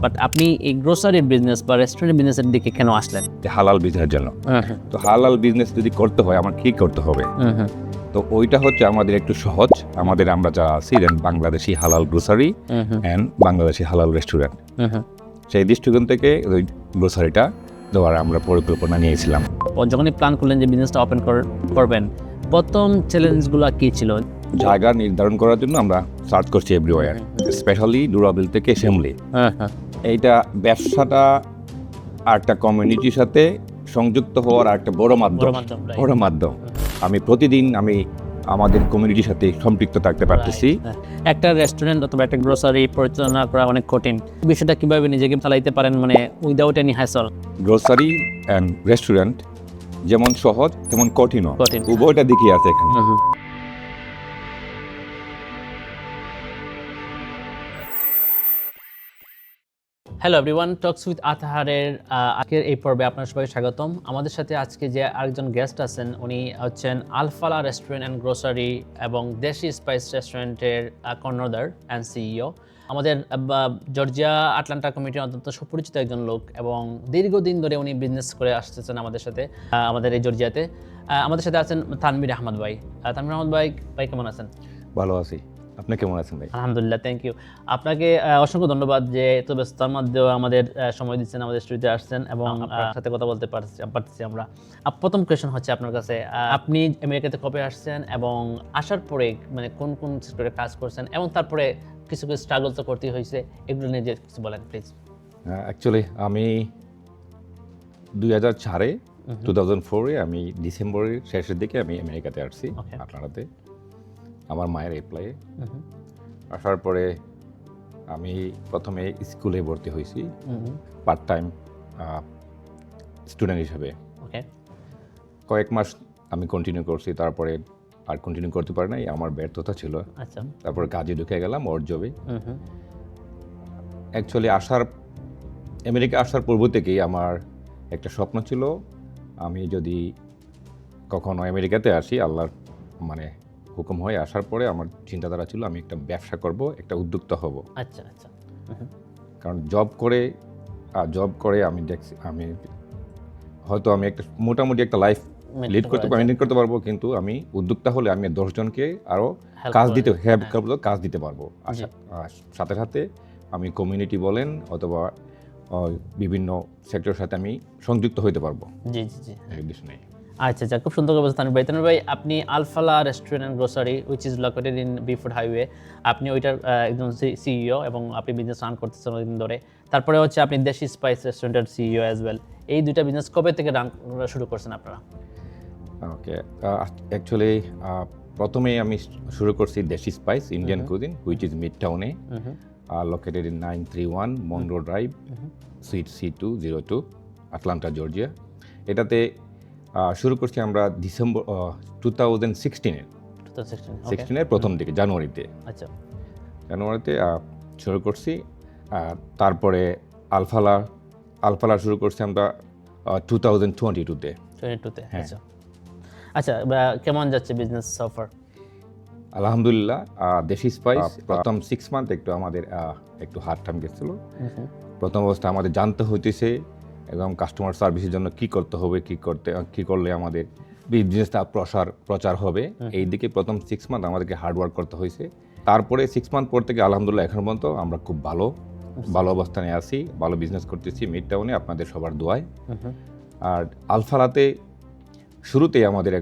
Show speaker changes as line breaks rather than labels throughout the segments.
But আপনি এই গ্রোসারির business বা রেস্টুরেন্ট বিজনেসের দিকে কেন আসলেন?
হালাল বিজনেসের জন্য। তো হালাল বিজনেস যদি করতে হয় আমার কি করতে হবে? তো ওইটা হচ্ছে আমাদের একটু সহজ। আমরা যারা আছি বাংলাদেশি হালাল গ্রোসারি অ্যান্ড বাংলাদেশি হালাল রেস্টুরেন্ট, সেই দৃষ্টিকোণ থেকে ওই গ্রোসারিটা দেওয়ার আমরা পরিকল্পনা নিয়েছিলাম।
যখনই প্ল্যান করলেন যে বিজনেসটা ওপেন করবেন, প্রথম চ্যালেঞ্জগুলো কি ছিল?
জায়গা নির্ধারণ করার জন্য আমরা সার্চ করছি এভরিওয়্যার, স্পেশালি ডুরাবিল থেকে শ্যামলি। এইটা ব্যবসাটা আর একটা কমিউনিটির সাথে সংযুক্ত হওয়ার আর একটা বড় মাধ্যম। আমি প্রতিদিন আমাদের কমিউনিটির সাথে সম্পৃক্ত থাকতে পারতেছি।
একটা রেস্টুরেন্ট অথবা একটা গ্রোসারি পরিচালনা করা অনেক কঠিন। বিষয়টা কিভাবে নিজেকে চালাইতে পারেন, মানে without any hassle?
Grocery and restaurant যেমন সহজ তেমন কঠিনও, উভয়টা দিকই আছে এখানে।
হ্যালো এভরিওয়ান, টকস উইথ আতহারের আজকের এই পর্বে আপনার সবাইকে স্বাগতম। আমাদের সাথে আজকে যে আরেকজন গেস্ট আছেন, উনি হচ্ছেন আলফালা রেস্টুরেন্ট অ্যান্ড গ্রোসারি এবং দেশি স্পাইস রেস্টুরেন্টের কর্ণধার অ্যান্ড সিইও। আমাদের জর্জিয়া আটলান্টা কমিটির অত্যন্ত সুপরিচিত একজন লোক এবং দীর্ঘদিন ধরে উনি বিজনেস করে আসতেছেন আমাদের সাথে, আমাদের এই জর্জিয়াতে। আমাদের সাথে আছেন তানভীর আহমদ ভাই। তানভীর আহমদ ভাই কেমন আছেন?
ভালো আছি, আপনি কেমন আছেন ভাই?
আলহামদুলিল্লাহ, থ্যাংক ইউ। আপনাকে অসংখ্য ধন্যবাদ যে এত ব্যস্ততার মধ্যেও আমাদের সময় দিচ্ছেন, আমাদের স্টুডিওতে আসছেন এবং আপনার সাথে কথা বলতে পারতেছি আমরা। আপনার কোয়েশ্চন হচ্ছে আপনার কাছে, আপনি আমেরিকাতে কবে আসছেন এবং আসার পরে মানে কোন কোন সেক্টরে কাজ করছেন এবং তারপরে কিছু স্ট্রাগল তো করতে হয়েছে, এগুলো নিয়ে যে কিছু বলেন প্লিজ।
অ্যাকচুয়ালি আমি 2004-এ আমি ডিসেম্বরের শেষের দিকে আমি আমেরিকাতে আসছি, আটলান্টাতে আমার মায়ের এপ্লাইয়ে। আসার পরে আমি প্রথমে স্কুলে ভর্তি হয়েছি পার্ট টাইম স্টুডেন্ট হিসেবে। কয়েক মাস আমি কন্টিনিউ করছি, তারপরে আর কন্টিনিউ করতে পারি নাই, আমার ব্যর্থতা ছিল। তারপরে কাজে ঢুকে গেলাম ওর জবে। অ্যাকচুয়ালি আমেরিকা আসার পূর্ব থেকেই আমার একটা স্বপ্ন ছিল, আমি যদি কখনো আমেরিকাতে আসি, আল্লাহর মানে হুকুম হয়ে আসার পরে আমার চিন্তাধারা ছিল আমি একটা ব্যবসা করব, একটা উদ্যোক্তা হব।
আচ্ছা আচ্ছা।
কারণ জব করে আমি দেখছি আমি হয়তো আমি একটা মোটামুটি একটা লাইফ লিড করতে পারবো, কিন্তু আমি উদ্যোক্তা হলে আমি 10 জনকে আরও কাজ দিতে পারবো। সাথে সাথে আমি কমিউনিটি বলেন অথবা বিভিন্ন সেক্টরের সাথে আমি সংযুক্ত হইতে পারবো।
জি জি জি,
উদ্দেশ্য নেই।
আচ্ছা আচ্ছা, খুব সুন্দর করে বলছেন তানভীর ভাই। তানভীর ভাই, আপনি Alfala restaurant and grocery which is located in Buford highway, আপনি ওইটার একজন সিইও এবং আপনি বিজনেস রান করতেছেন অনেকদিন ধরে। তারপরে হচ্ছে আপনি দেশি স্পাইস রেস্টুরেন্টের সিইও অ্যাজ ওয়েল। এই দুইটা বিজনেস কবে থেকে রান শুরু করছেন আপনারা?
ওকে, অ্যাকচুয়ালি প্রথমেই আমি শুরু করছি Desi spice Indian cuisine which is mid টাউনে, located in 931 Monroe drive, suite C202, Atlanta Georgia. এটাতে শুরু করছি আমরা ডিসেম্বর 2016-এর প্রথম দিকে, জানুয়ারিতে শুরু করছি। তারপরে আলফালা শুরু করছি আমরা 2022-তে।
আচ্ছা, কেমন যাচ্ছে বিজনেস সফর?
আলহামদুলিল্লাহ, দেশি স্পাইস প্রথম 6 মান্থ আমাদের একটু হার্ড টাইম গেছিল। প্রথম অবস্থা আমাদের জানতে হইতেছে এবং কাস্টমার সার্ভিসের জন্য কি করতে হবে, কি করলে আমাদের বিজনেসটা প্রচার হবে, এই দিকে প্রথম 6 মান্থ আমাদেরকে হার্ড ওয়ার্ক করতে হয়েছে। তারপরে 6 মান্থ পর থেকে আলহামদুলিল্লাহ এখন পর্যন্ত আমরা খুব ভালো অবস্থানে আছি, ভালো বিজনেস করতেছি মিড টাউনে আপনাদের সবার দোয়ায়। আর আলফালাতে শুরুতেই আমাদের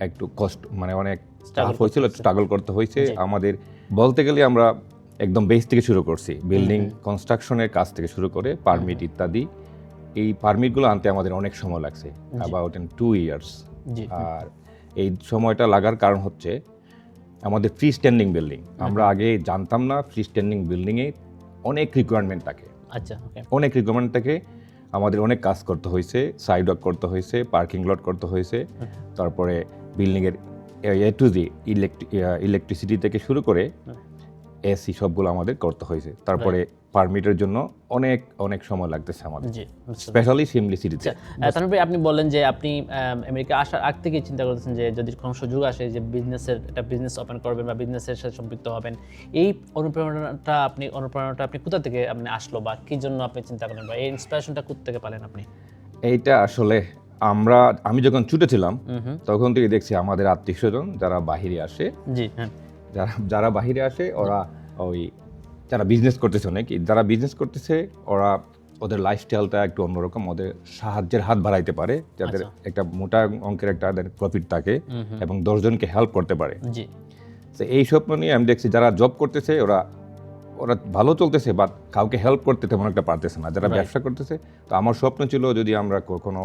একটু কষ্ট, মানে অনেক স্ট্রাগল করতে হয়েছে আমাদের। বলতে গেলে আমরা একদম বেস থেকে শুরু করছি, বিল্ডিং কনস্ট্রাকশনের কাজ থেকে শুরু করে পারমিট ইত্যাদি। এই পারমিটগুলো আনতে আমাদের অনেক সময় লাগছে, অ্যাবাউট 2 ইয়ার্স। আর এই সময়টা লাগার কারণ হচ্ছে আমাদের ফ্রি স্ট্যান্ডিং বিল্ডিং। আমরা আগে জানতাম না ফ্রি স্ট্যান্ডিং বিল্ডিংয়ে অনেক রিকোয়ারমেন্ট থাকে। আমাদের অনেক কাজ করতে হয়েছে, সাইড ওয়ার্ক করতে হয়েছে, পার্কিং লট করতে হয়েছে, তারপরে বিল্ডিংয়ের A to Z ইলেকট্রিসিটি থেকে শুরু করে এসি সবগুলো আমাদের করতে হয়েছে। তারপরে পারমিটের জন্য অনেক অনেক সময় লাগতেছে আমাদের,
জি
স্পেশালি শিমলি সিটিতে।
তানভীর ভাই, আপনি বললেন যে আপনি আমেরিকা আসার আগ থেকে চিন্তা করতেছেন যে যদি কোনো সুযোগ আসে যে একটা বিজনেস ওপেন করবেন বা বিজনেসের সাথে সম্পৃক্ত হবেন, এই অনুপ্রেরণাটা আপনি কোথা থেকে আপনি আসলো বা কি জন্য আপনি চিন্তা করেন বা এই ইন্সপিরেশনটা কোথা থেকে পেলেন আপনি?
এইটা আসলে আমি যখন ছুটে ছিলাম তখন থেকে দেখছি আমাদের আত্মীয় স্বজন যারা বাহিরে আসে,
জি হ্যাঁ,
যারা বাহিরে আসে ওরা ওই যারা বিজনেস করতেছে, নাকি যারা বিজনেস করতেছে ওরা ওদের লাইফস্টাইলটা একটু অন্যরকম, ওদের সাহায্যের হাত বাড়াইতে পারে, যাদের একটা মোটা অঙ্কের একটা প্রফিট থাকে এবং 10 জনকে হেল্প করতে পারে।
জি
তো এই স্বপ্ন নিয়ে আমি দেখছি যারা জব করতেছে ওরা ভালো চলতেছে, বাট কাউকে হেল্প করতে তেমন একটা পারতেছে না, যারা ব্যবসা করতেছে। তো আমার স্বপ্ন ছিল যদি আমরা কোনো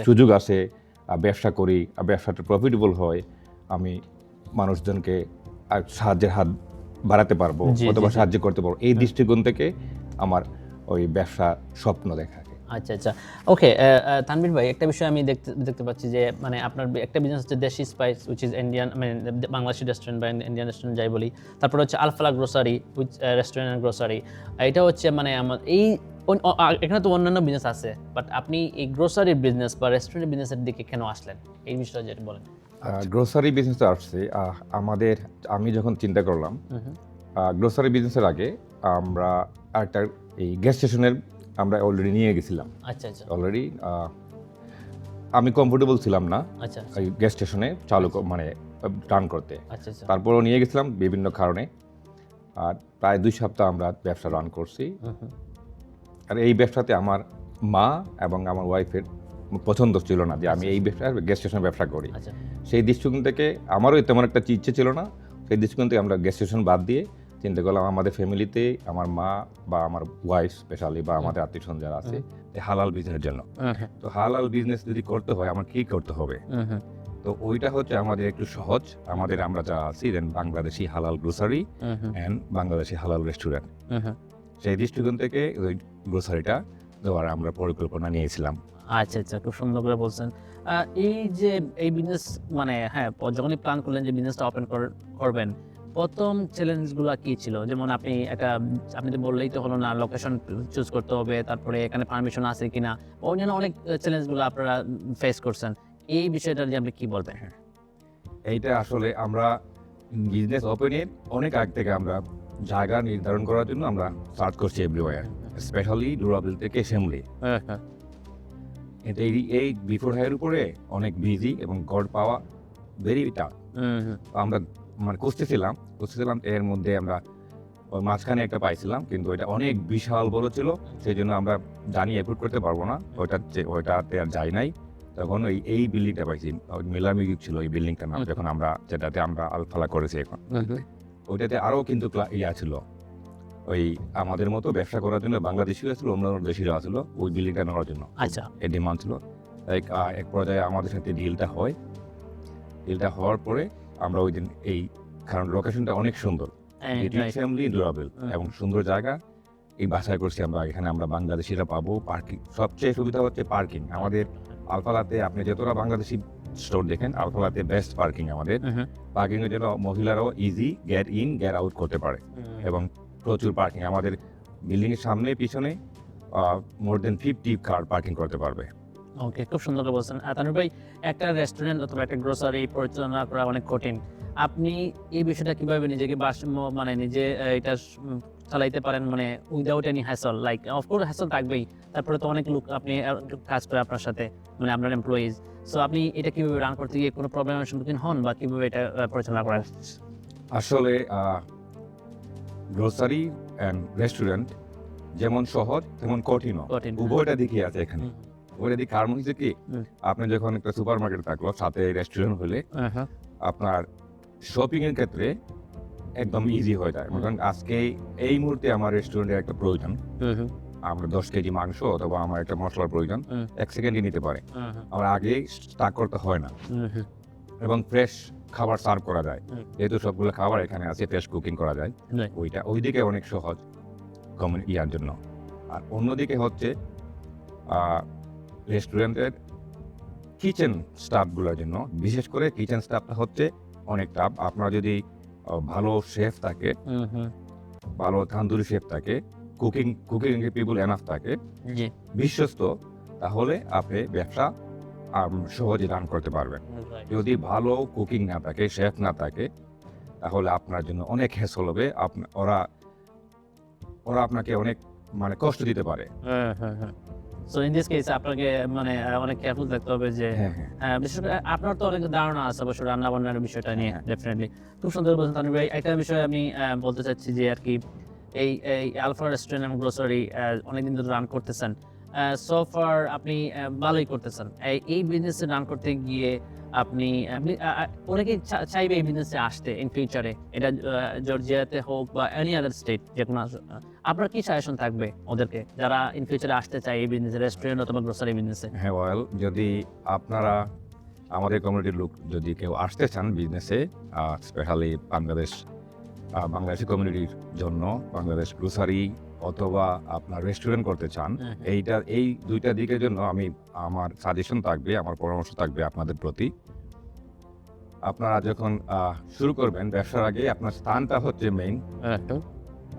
সুযোগ আসে ব্যবসা করি, ব্যবসাটা প্রফিটেবল হয়, আমি মানুষজনকে সাহায্যের হাত বাড়াতে পারবো অথবা সাহায্য করতে পারবো, এই দৃষ্টিকোণ থেকে আমার ওই ব্যবসা স্বপ্ন দেখা।
আচ্ছা ওকে। তানভীর ভাই, একটা বিষয় আমি দেখতে পাচ্ছি যে মানে আপনার একটা বিজনেস হচ্ছে দেশি স্পাইস, উইচ ইজ ইন্ডিয়ান, মানে বাংলাদেশি রেস্টুরেন্ট বা ইন্ডিয়ান রেস্টুরেন্ট যাই বলি। তারপর হচ্ছে Al Falah grocery, which restaurant and grocery. এটা হচ্ছে মানে আমার এখানে তো অন্যান্য বিজনেস আছে, বাট আপনি এই গ্রোসারি বিজনেস বা রেস্টুরেন্ট বিজনেসের দিকে কেন আসলেন, এই বিষয়টা যেটা বলেন।
গ্রোসারি বিজনেসে আসছে আমি যখন চিন্তা করলাম গ্রোসারি বিজনেসের আগে আমরা একটা এই গ্যাস স্টেশনের আমরা অলরেডি নিয়ে গেছিলাম।
আচ্ছা
অলরেডি আমি কমফোর্টেবল ছিলাম না এই গ্যাস স্টেশনে মানে রান করতে। তারপরও নিয়ে গেছিলাম বিভিন্ন কারণে, আর প্রায় 2 সপ্তাহ আমরা ব্যবসা রান করছি। আর এই ব্যবসাতে আমার মা এবং আমার ওয়াইফের পছন্দ ছিল না যে আমি এই গ্যাস স্টেশনে ব্যবসা করি। সেই দৃষ্টিকোণ থেকে আমারও তেমন একটা ইচ্ছে ছিল না। সেই দৃষ্টিকোণ থেকে আমরা গ্যাস স্টেশন বাদ দিয়ে চিন্তা করলাম আমাদের ফ্যামিলিতে আমার মা বা আমার ওয়াইফ স্পেশালি বা আমাদের আত্মীয়স্বজন যারা আছে হালাল বিজনেসের জন্য। তো হালাল বিজনেস যদি করতে হয় আমার কি করতে হবে, তো ওইটা হচ্ছে আমাদের একটু সহজ। আমরা যা আছি বাংলাদেশি হালাল গ্রোসারি এন্ড বাংলাদেশি হালাল রেস্টুরেন্ট, সেই দৃষ্টিকোণ থেকে ওই গ্রোসারিটা দেওয়ার আমরা পরিকল্পনা নিয়েছিলাম।
আচ্ছা খুব সুন্দর করে বলছেন। এই যে এই বিজনেস মানে হ্যাঁ, যখনই প্ল্যান করলেন যে বিজনেসটা ওপেন করবেন, প্রথম চ্যালেঞ্জগুলো কি ছিল? যেমন আপনি তো বললেই তো হলো না, লোকেশন চুজ করতে হবে, তারপরে এখানে পারমিশন আছে কিনা, অন্যান্য অনেক চ্যালেঞ্জগুলো আপনারা ফেস করছেন। এই বিষয়টা নিয়ে আপনি কি বলবেন?
এইটা আসলে আমরা বিজনেস ওপেনের অনেক আগ থেকে আমরা জায়গা নির্ধারণ করার জন্য আমরা সার্চ করছি এভরিওয়্যার, স্পেশালি ডুরাবিল থেকে শিমলি। এই বিফোর হাইয়ের উপরে অনেক বিজি এবং গড় পাওয়া ভেরি টাফ। আমরা মানে খুঁজতেছিলাম, এর মধ্যে আমরা মাঝখানে একটা পাইছিলাম, কিন্তু এটা অনেক বিশাল বড় ছিল, সেই জন্য আমরা জানি অ্যাপ্রুভ করতে পারবো না, ওইটাতে আর যাই নাই। তখন এই বিল্ডিংটা পাইছি, মিলার মিউজিক ছিল এই বিল্ডিংটার নাম, যখন যেটাতে আমরা আলফালা করেছি এখন। ওইটাতে আরও কিন্তু ছিল, ওই আমাদের মতো ব্যবসা করার জন্য বাংলাদেশিরা ছিল, অন্য দেশিরা ছিল ওই বিল্ডিংটা নেওয়ার জন্য।
আচ্ছা,
এই ডিমান্ড ছিল। এক পর্যায়ে আমাদের সাথে ডিলটা হওয়ার পরে আমরা ওই দিন কারণ লোকেশনটা অনেক সুন্দর, ডুরাবেল এবং সুন্দর জায়গা, এই বাসায় করছি আমরা। এখানে আমরা বাংলাদেশিরা পাবো, পার্কিং সবচেয়ে সুবিধা হচ্ছে পার্কিং। আমাদের আলফালাতে আপনি যতটা বাংলাদেশি স্টোর দেখেন, আলফালাতে বেস্ট পার্কিং আমাদের। পার্কিং এর জন্য মহিলারাও easy get in get out করতে পারে এবং প্রচুর পার্কিং। আমাদের বিল্ডিং এর সামনে পিছনে মোর দেন 50 কার পার্কিং করতে পারবে।
ওকে, খুব সুন্দর করে বলছেন। তানভীর ভাই, একটা রেস্টুরেন্ট অথবা একটা গ্রোসারি পরিচালনা করা অনেক কঠিন। আপনি এই বিষয়টা কিভাবে নিজেকে মানে নিজে এটা চালাইতে পারেন, মানে without any hassle? Like of course hassle থাকবেই, তারপরে তো অনেক লোক আপনি কাজ করে আপনার সাথে, মানে আপনার এমপ্লয়িজ। সো আপনি এটা কিভাবে রান করতে গিয়ে কোনো প্রবলেমের সম্মুখীন হন বা কিভাবে এটা পরিচালনা করেন?
আসলে গ্রোসারি এন্ড রেস্টুরেন্ট যেমন সহজ তেমন কঠিনও, উভয়টা দিকই আছে এখানে। ওইটা দিক কারণ হচ্ছে কি, আপনি যখন একটা সুপার মার্কেট থাকলো সাথে রেস্টুরেন্ট হলে আপনার শপিং এর ক্ষেত্রে একদম ইজি হয়ে যায়। কারণ আজকে এই মুহূর্তে আমার রেস্টুরেন্টের একটা প্রয়োজন, আমরা 10 কেজি মাংস অথবা আমার একটা মশলার প্রয়োজন 1 সেকেন্ডে নিতে পারে, আমার আগে স্টক করতে হয় না, এবং ফ্রেশ খাবার সার্ভ করা যায়। যেহেতু সবগুলো খাবার এখানে আছে, ফ্রেশ কুকিং করা যায়। ওইদিকে অনেক সহজ ইয়ার জন্য। আর অন্যদিকে হচ্ছে রেস্টুরেন্টের কিচেন স্টাফগুলোর জন্য, বিশেষ করে কিচেন স্টাফটা হচ্ছে অনেক টাফ। আপনার যদি ভালো শেফ থাকে, ভালো তান্দুরি শেফ থাকে, কুকিং পিপল এনাফ থাকে,
জি,
বিশ্বস্ত, তাহলে আপনি ব্যবসা সহজে রান করতে পারবেন। যদি ভালো কুকিং না থাকে, শেফ না থাকে, তাহলে আপনার জন্য অনেক হ্যাসল হবে। ওরা আপনাকে অনেক কষ্ট দিতে পারে।
সো ইন দিস কেস আপনাকে মানে অনেক কেয়ারফুল থাকতে হবে যে
হ্যাঁ।
বিশেষ করে আপনার তো অনেক ধারণা আছে অবশ্য রান্না বান্নার বিষয়টা নিয়ে,
হ্যাঁ।
ডেফিনেটলি খুব সুন্দর বলছেন তানভীর ভাই। একটা বিষয় আমি বলতে চাচ্ছি যে আর কি এই আলফা রেস্টুরেন্ট এন্ড গ্রোসারি অনেকদিন ধরে রান করতেছেন, সো ফার আপনি ভালোই করতেছেন। এই বিজনেসে রান করতে গিয়ে আপনি অনেকেই চাইবে এই বিজনেসে আসতে ইন ফিউচারে, এটা জর্জিয়াতে হোক বা এনি আদার স্টেট, যে কোনো আপনার কি সাজেশন থাকবে ওদেরকে যারা ইন ফিউচারে আসতে চায় এই বিজনেসে, রেস্টুরেন্ট অথবা গ্রোসারি বিজনেসে?
হ্যাঁ, যদি আপনারা আমাদের কমিউনিটির লোক যদি কেউ আসতে চান বিজনেসে, স্পেশালি বাংলাদেশি কমিউনিটির জন্য, বাংলাদেশ গ্রোসারি অথবা আপনার রেস্টুরেন্ট করতে চান, এই দুইটা দিকের জন্য আমার সাজেশন থাকবে, আমার পরামর্শ থাকবে আপনাদের প্রতি। আপনারা যখন শুরু করবেন ব্যবসার আগে, আপনার স্থানটা হচ্ছে মেইন।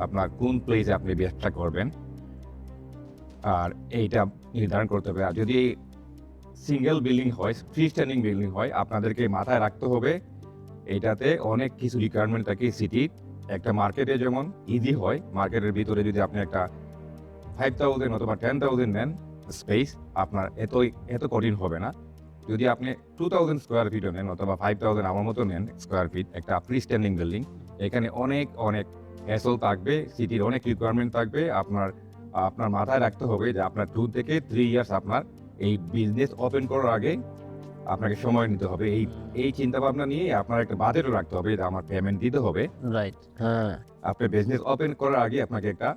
আপনার কোন প্লেসে আপনি ব্যবসা করবেন আর এইটা নির্ধারণ করতে হবে। আর যদি সিঙ্গেল বিল্ডিং হয়, ফ্রি স্ট্যান্ডিং বিল্ডিং হয়, আপনাদেরকে মাথায় রাখতে হবে এইটাতে অনেক কিছু রিকোয়ারমেন্ট থাকে। সিটি একটা মার্কেটে যেমন ইজি হয়, মার্কেটের ভিতরে যদি আপনি একটা 5,000 অথবা 10,000 নেন স্পেস, আপনার এত কঠিন হবে না। যদি আপনি 2,000 স্কোয়ার ফিটও নেন অথবা 5,000 আমার মতো নেন স্কোয়ার ফিট, একটা ফ্রি স্ট্যান্ডিং বিল্ডিং, এখানে অনেক হ্যাসল থাকবে, সিটির অনেক রিকোয়ারমেন্ট থাকবে। আপনার মাথায় রাখতে হবে যে আপনার 2 থেকে 3 ইয়ার্স আপনার এই বিজনেস ওপেন করার আগে আপনাকে সময় নিতে হবে। এই চিন্তা ভাবনা নিয়ে আপনার একটা বাজেটও রাখতে হবে যে আমার পেমেন্ট দিতে হবে।
রাইট, হ্যাঁ।
আপনি বিজনেস ওপেন করার আগে আপনাকে একটা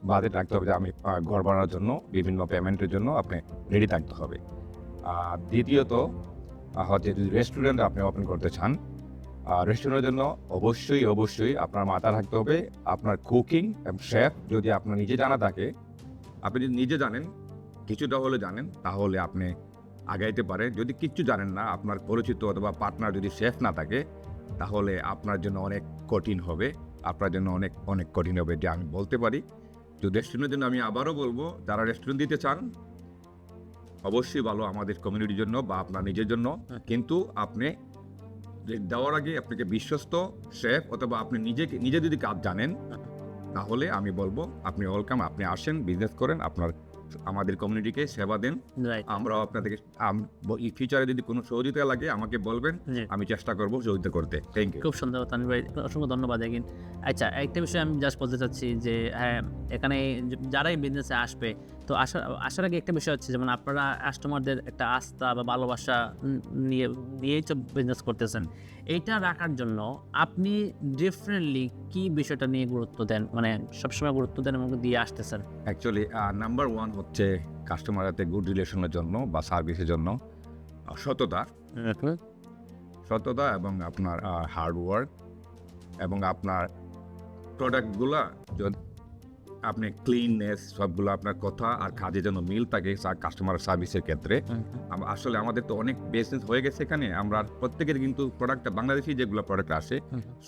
বাজেট রাখতে হবে যে আমি ঘর বানানোর জন্য, বিভিন্ন পেমেন্টের জন্য আপনি রেডি থাকতে হবে। আর দ্বিতীয়ত হচ্ছে যদি রেস্টুরেন্ট আপনি ওপেন করতে চান, রেস্টুরেন্টের জন্য অবশ্যই আপনার মাথায় রাখতে হবে আপনার কুকিং এবং শেফ যদি আপনার নিজে জানা থাকে, আপনি যদি নিজে জানেন, কিছুটা হলে জানেন, তাহলে আপনি আগাইতে পারেন। যদি কিচ্ছু জানেন না, আপনার পরিচিত অথবা পার্টনার যদি শেফ না থাকে, তাহলে আপনার জন্য অনেক কঠিন হবে। অনেক কঠিন হবে, যে আমি বলতে পারি। তো রেস্টুরেন্টের জন্য আমি আবারও বলবো, যারা রেস্টুরেন্ট দিতে চান অবশ্যই ভালো আমাদের কমিউনিটির জন্য বা আপনার নিজের জন্য, কিন্তু আপনি দেওয়ার আগে আপনাকে বিশ্বস্ত শেফ অথবা আপনি নিজে যদি কাজ জানেন, তাহলে আমি বলবো আপনি ওয়েলকাম, আপনি আসেন, বিজনেস করেন, আমাদের কমিউনিটিকে সেবা দেন। আমরাও আপনাদেরকে ফিউচারে যদি কোনো সহযোগিতা লাগে আমাকে বলবেন, আমি চেষ্টা করবো সহযোগিতা করতে। Thank you.
খুব সুন্দর তানভীর ভাই, অসংখ্য ধন্যবাদ। আচ্ছা, একটা বিষয় আমি জাস্ট বলতে চাচ্ছি যে হ্যাঁ, এখানে যারাই বিজনেসে আসবে, তো আসার আগে একটা বিষয় হচ্ছে, যেমন আপনারা কাস্টমারদের একটা আস্থা বা ভালোবাসা নিয়েই তো বিজনেস করতেছেন, এইটা রাখার জন্য আপনি ডিফারেন্টলি কি বিষয়টা নিয়ে গুরুত্ব দেন, মানে সবসময় গুরুত্ব দেন এবং দিয়ে আসতেছেন?
অ্যাকচুয়ালি নাম্বার 1 হচ্ছে কাস্টমার সাথে গুড রিলেশনের জন্য বা সার্ভিসের জন্য সততা এবং আপনার হার্ড ওয়ার্ক, এবং আপনার প্রোডাক্টগুলা আপনি ক্লিননেস, সবগুলো আপনার কথা আর কাজে যেন মিল থাকে কাস্টমার সার্ভিসের ক্ষেত্রে। আসলে আমাদের তো অনেক বিজনেস হয়ে গেছে এখানে, আমরা প্রত্যেকের কিন্তু প্রোডাক্টটা বাংলাদেশি যেগুলো প্রোডাক্ট আসে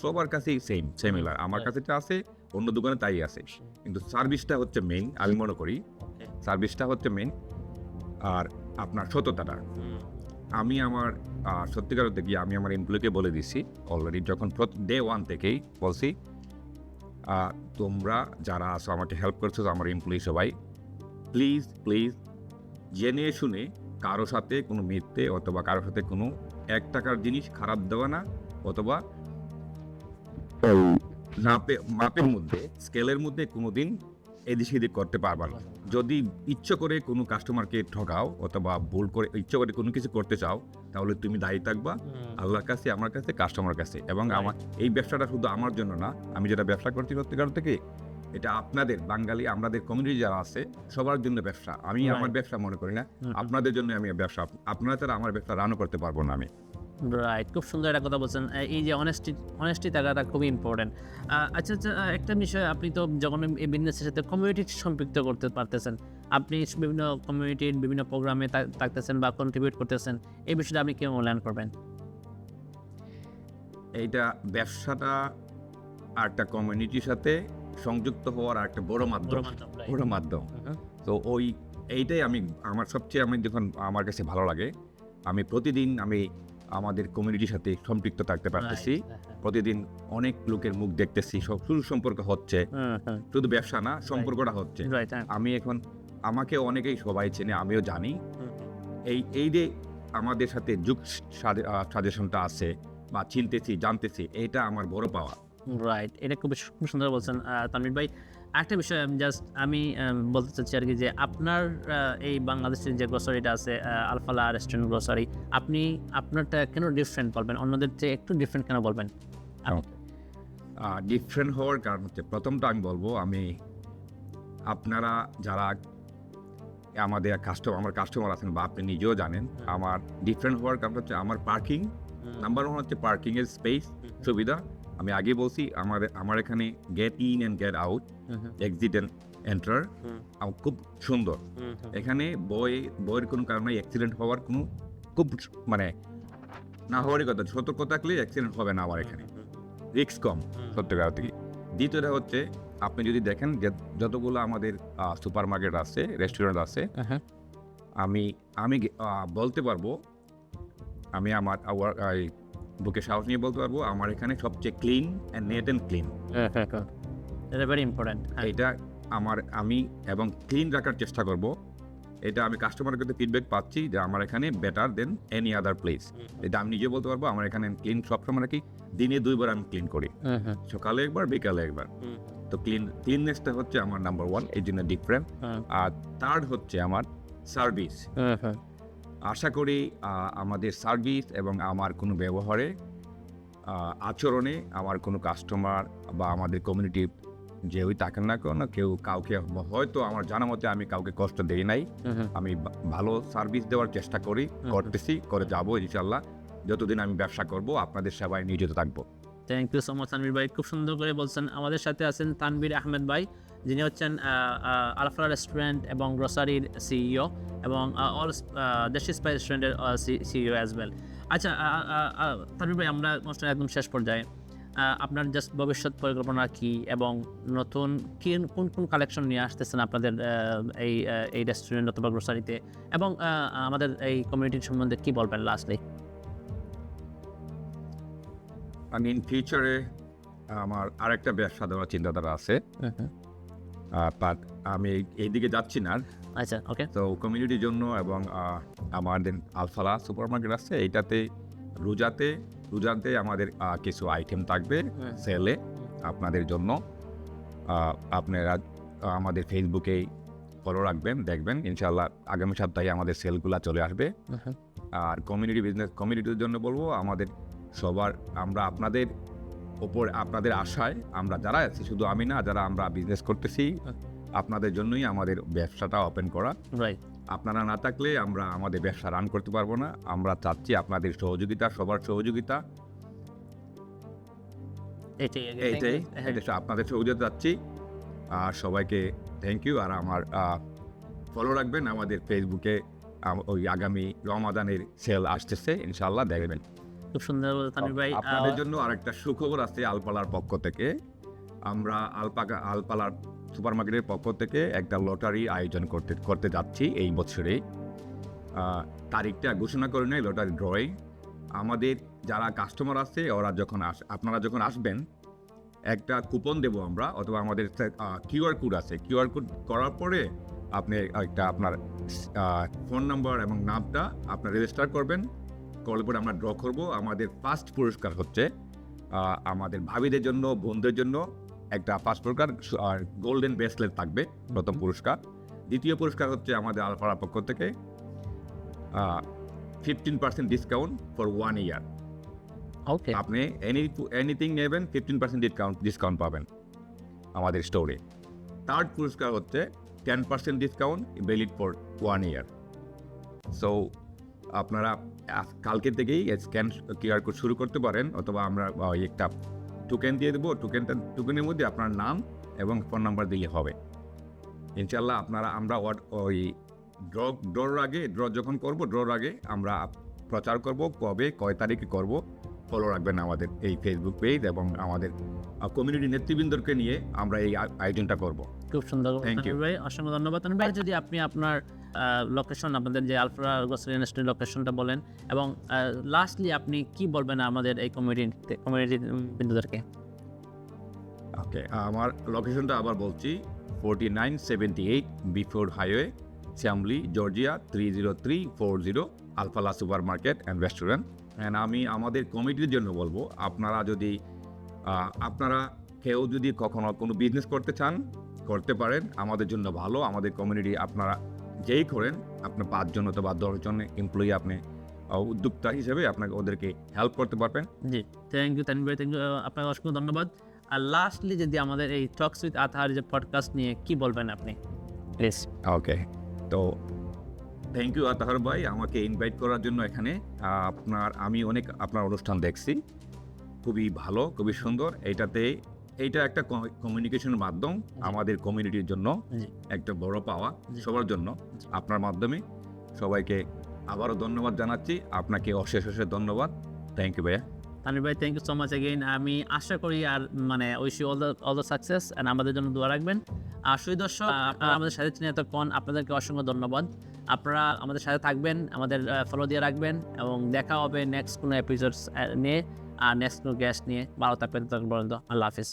সবার কাছেই সেমিলার। আমার কাছে যা আছে অন্য দোকানে তাই আছে, কিন্তু সার্ভিসটা হচ্ছে মেইন। আমি মনে করি সার্ভিসটা হচ্ছে মেইন, আর আপনার সততাটা। আমি আমার সত্যিকার অর্থে আমি আমার এমপ্লয়িকে বলে দিছি অলরেডি, যখন ডে 1 থেকেই বলছি, তোমরা যারা আছো আমাকে হেল্প করছো, আমার এমপ্লয়ি সবাই, প্লিজ জেনে শুনে কারো সাথে কোনো মিথ্যে অথবা কারো সাথে কোনো 1 টাকার জিনিস খারাপ দেওয়া না, অথবা মাপের মধ্যে, স্কেলের মধ্যে কোনোদিন এদিক সেদিক করতে পারবা না। যদি ইচ্ছে করে কোনো কাস্টমারকে ঠকাও অথবা ভুল করে ইচ্ছে করে কোনো কিছু করতে চাও, তাহলে তুমি দায়ী থাকবা আল্লাহর কাছে, আমার কাছে, কাস্টমার কাছে। এবং আমার এই ব্যবসাটা শুধু আমার জন্য না, আমি যেটা ব্যবসা করছি সত্যিকার থেকে, এটা আপনাদের বাঙালি আমাদের কমিউনিটি যারা আছে সবার জন্য ব্যবসা। আমি আমার ব্যবসা মনে করি না, আপনাদের জন্য আমি ব্যবসা। আপনারা ছাড়া আমার ব্যবসা রানও করতে পারবো না আমি।
রাইট, খুব সুন্দর একটা কথা বলছেন। এই যে অনেস্টি থাকাটা খুবই ইম্পর্টেন্ট। আচ্ছা, একটা বিষয়, আপনি তো যখন এই বিজনেসের সাথে কমিউনিটি সম্পৃক্ত করতে পারতেছেন, আপনি বিভিন্ন কমিউনিটির বিভিন্ন প্রোগ্রামে থাকতেছেন বা কন্ট্রিবিউট করতেছেন, এই বিষয়টা আপনি কেউ মূল্যায়ন করবেন?
এইটা ব্যবসাটা আর একটা কমিউনিটির সাথে সংযুক্ত হওয়ার একটা বড় মাধ্যম।
right.
বড় মাধ্যম। তো এইটাই আমার সবচেয়ে যখন আমার কাছে ভালো লাগে, আমি প্রতিদিন আমাদের কমিউনিটির সাথে সম্পৃক্ত থাকতে পারতেছি। প্রতিদিন অনেক লোকের মুখ দেখতেছি, সুসম্পর্ক হচ্ছে, শুধু ব্যবসা না, সম্পর্কটা হচ্ছে। আমাকে অনেকেই সবাই চেনে, আমিও জানি। এই যে আমাদের সাথে সাজেশনটা আছে বা চিনতেছি, জানতেছি, এইটা আমার বড় পাওয়া।
রাইট, এটা খুব সুন্দর বলছেন তানভীর ভাই। একটা বিষয় আমি বলতে চাচ্ছি আর কি, যে আপনার এই বাংলাদেশের যে গ্রোসারিটা আছে আলফালা রেস্টুরেন্ট গ্রোসারি, আপনারটা কেন ডিফারেন্ট বলবেন, অন্যদের চেয়ে একটু ডিফারেন্ট কেন বলবেন?
ডিফারেন্ট হওয়ার কারণ হচ্ছে, প্রথমটা আমি বলবো, আপনারা যারা আমার কাস্টমার আছেন বা আপনি নিজেও জানেন, আমার ডিফারেন্ট হওয়ার কারণ হচ্ছে আমার পার্কিং। নাম্বার 1 হচ্ছে পার্কিং এর স্পেস, সুবিধা। আমি আগে বলছি, আমার এখানে get in and get out, exit and enter খুব সুন্দর। এখানে বইয়ের কোনো কারণে অ্যাক্সিডেন্ট হওয়ার কোনো না হওয়ারই কথা, সতর্ক থাকলে অ্যাক্সিডেন্ট হবে না আমার এখানে, রিস্ক কম সত্যিকার থেকে। দ্বিতীয়টা হচ্ছে, আপনি যদি দেখেন যে যতগুলো আমাদের সুপার মার্কেট আছে, রেস্টুরেন্ট আছে, আমি বলতে পারবো, আমি আমার বুকে সাহস নিয়ে বলতে পারবো, আমার এখানে সবচেয়ে clean and net and clean.
এটা ভেরি ইম্পর্টেন্ট।
এটা আমি এবং ক্লিন রাখার চেষ্টা করব। এটা আমি কাস্টমারের কাছে ফিডব্যাক পাচ্ছি যে আমার এখানে better than any other place. এটা আমি নিজে বলতে পারবো, আমার এখানে ক্লিন সবসময় নাকি দিনে 2 বার আমি ক্লিন করি, সকালে একবার, বিকালে একবার। তো ক্লিননেসটা হচ্ছে আমার নাম্বার 1, এই জন্য ডিফারেন্ট। আর থার্ড হচ্ছে আমার সার্ভিস। আশা করি আমাদের সার্ভিস এবং আমার কোনো ব্যবহারে, আচরণে, আমার কোনো কাস্টমার বা আমাদের কমিউনিটি যেই থাকেন না কেন, কাউকে হয়তো আমার জানা মতে আমি কাউকে কষ্ট দেই নাই। আমি ভালো সার্ভিস দেওয়ার চেষ্টা করতেছি, করে যাবো ইনশাল্লাহ। যতদিন আমি ব্যবসা করব, আপনাদের সেবায় নিয়োজিত থাকবো।
Thank you so much Tanvir ভাই, খুব সুন্দর করে বলছেন। আমাদের সাথে আছেন তানভীর আহমেদ ভাই, যিনি হচ্ছেন আলফালা রেস্টুরেন্ট এবং গ্রোসারির সিইও এবং অল দেশি স্পাইস রেস্টুরেন্টের সিইও অ্যাজ ওয়েল। আচ্ছা তানভীর ভাই, আমরা একদম শেষ পর্যায়ে, আপনার জাস্ট ভবিষ্যৎ পরিকল্পনা কি এবং নতুন কোন কালেকশন নিয়ে আসতেছেন আপনাদের এই রেস্টুরেন্ট অথবা গ্রোসারিতে, এবং আমাদের এই কমিউনিটির সম্বন্ধে কি বলবেন লাস্টলি?
আমি ইন ফিউচারে আমার আরেকটা ব্যবসা দেওয়ার চিন্তাধারা আছে, বাট আমি এইদিকে যাচ্ছি না।
আচ্ছা, ওকে।
তো কমিউনিটির জন্য এবং আমাদের আলফালা সুপার মার্কেট আছে, এইটাতে রোজাতে আমাদের কিছু আইটেম থাকবে সেলে আপনাদের জন্য। আপনারা আমাদের ফেসবুকে ফলো রাখবেন, দেখবেন ইনশাল্লাহ আগামী সপ্তাহে আমাদের সেলগুলা চলে আসবে। আর কমিউনিটির জন্য বলবো, আমরা আপনাদের আপনাদের আশায় আমরা যারা আছি, শুধু আমি না, যারা আমরা বিজনেস করতেছি, আপনাদের জন্যই আমাদের ব্যবসাটা ওপেন করা। আপনারা না থাকলে আমরা আমাদের ব্যবসা রান করতে পারবো না। আমরা চাচ্ছি আপনাদের সহযোগিতা, সবার সহযোগিতা, এইটাই আপনাদের সহযোগিতা চাচ্ছি। আর সবাইকে থ্যাংক ইউ। আর আমার ফলো রাখবেন আমাদের ফেসবুকে, ওই আগামী রমাদানের সেল আসতেছে, ইনশাল্লাহ দেখবেন।
খুব সুন্দর তানভীর ভাই।
আপনাদের জন্য আরেকটা সুখবর আছে আলপালার পক্ষ থেকে। আমরা আলপালার সুপার মার্কেটের পক্ষ থেকে একটা লটারি আয়োজন করতে যাচ্ছি এই বছরে। তারিখটা ঘোষণা করে নেই, লটারি ড্রয়িং। আমাদের যারা কাস্টমার আছে, আপনারা যখন আসবেন, একটা কুপন দেবো আমরা, অথবা আমাদের কিউআর কোড আছে। কিউআর কোড করার পরে আপনি আপনার ফোন নাম্বার এবং নামটা আপনার রেজিস্টার করবেন। করলে পরে আমরা ড্র করব। আমাদের ফার্স্ট পুরস্কার হচ্ছে আমাদের ভাবিদের জন্য, বোনদের জন্য একটা ফার্স্ট পুরস্কার গোল্ডেন ব্রেসলেট থাকবে, প্রথম পুরস্কার। দ্বিতীয় পুরস্কার হচ্ছে আমাদের আলফালার পক্ষ থেকে 15% ডিসকাউন্ট ফর 1 ইয়ার। আপনি এনিথিং নেবেন, 15% ডিসকাউন্ট পাবেন আমাদের স্টোরে। থার্ড পুরস্কার হচ্ছে 10% discount valid for 1 year. So আপনারা কালকে থেকেই স্ক্যান কিউআর কোড শুরু করতে পারেন, অথবা আমরা একটা টোকেন দিয়ে দেবো। টোকেনের মধ্যে আপনার নাম এবং ফোন নাম্বার দিলে হবে ইনশাল্লাহ। আমরা ওই ড্র যখন করব, ড্রর আগে আমরা প্রচার করব কবে, কয় তারিখে করব। ফলো রাখবেন আমাদের এই ফেসবুক পেজ এবং আমাদের কমিউনিটি নেতৃবৃন্দকে নিয়ে আমরা এই আয়োজনটা করব।
খুব সুন্দর।
Thank you.
তানভীর ভাই অসংখ্য ধন্যবাদ। তানভীর ভাই, যদি আপনি আপনার লোকেশন, আপনাদের যে আলফা গ্রোসারি ইন্ডাস্ট্রির লোকেশনটা বলেন, এবং লাস্টলি আপনি কি বলবেন আমাদের এই কমিউনিটি বিন্দুদেরকে?
ওকে, আমার লোকেশনটা আবার বলছি, 4978 Buford highway, Chamblee, Georgia 30340, Alfala supermarket and restaurant. And আমি আমাদের কমিটির জন্য বলবো, আপনারা কেউ যদি কখনো কোনো বিজনেস করতে চান করতে পারেন, আমাদের জন্য ভালো। আমাদের কমিউনিটি আপনারা যেই করেন, আপনার 5 জন অথবা 10 জন এমপ্লয়ি আপনি উদ্যোক্তা হিসেবে আপনাকে ওদেরকে হেল্প করতে পারবেন।
জি, থ্যাংক ইউ তানভীর ভাই, থ্যাংক ইউ, আপনাকে অসংখ্য ধন্যবাদ। আর লাস্টলি যদি আমাদের এই টকস উইথ আতহার যে পডকাস্ট নিয়ে কি বলবেন আপনি, প্লিজ?
ওকে, তো থ্যাংক ইউ আতহার ভাই আমাকে ইনভাইট করার জন্য এখানে। আমি অনেক আপনার অনুষ্ঠান দেখছি, খুবই ভালো, খুবই সুন্দর। এইটা একটা কমিউনিকেশনের মাধ্যম আমাদের কমিউনিটির জন্য,
জি।
একটা বড় পাওয়া
জি।
সবার জন্য।
জি।
আপনার মাধ্যমে সবাইকে আবারও ধন্যবাদ জানাচ্ছি, আপনাকে অশেষ ধন্যবাদ। থ্যাংক ইউ ভাইয়া।
তানভীর ভাই, thank you so much again. আমি আশা করি আর wish you all the success, and আমাদের জন্য দোয়া রাখবেন। আর সুই দর্শক, আপনারা আমাদের সাথে ছিলেন এতক্ষণ, আপনাদেরকে অসংখ্য ধন্যবাদ। আপনারা আমাদের সাথে থাকবেন, আমাদের ফলো দিয়ে রাখবেন, এবং দেখা হবে নেক্সট কোনো এপিসোডস নিয়ে আর নেক্সট কোনো গেস্ট নিয়ে। ভালো থাকবেন ততক্ষণ পর্যন্ত। আল্লাহ হাফিজ।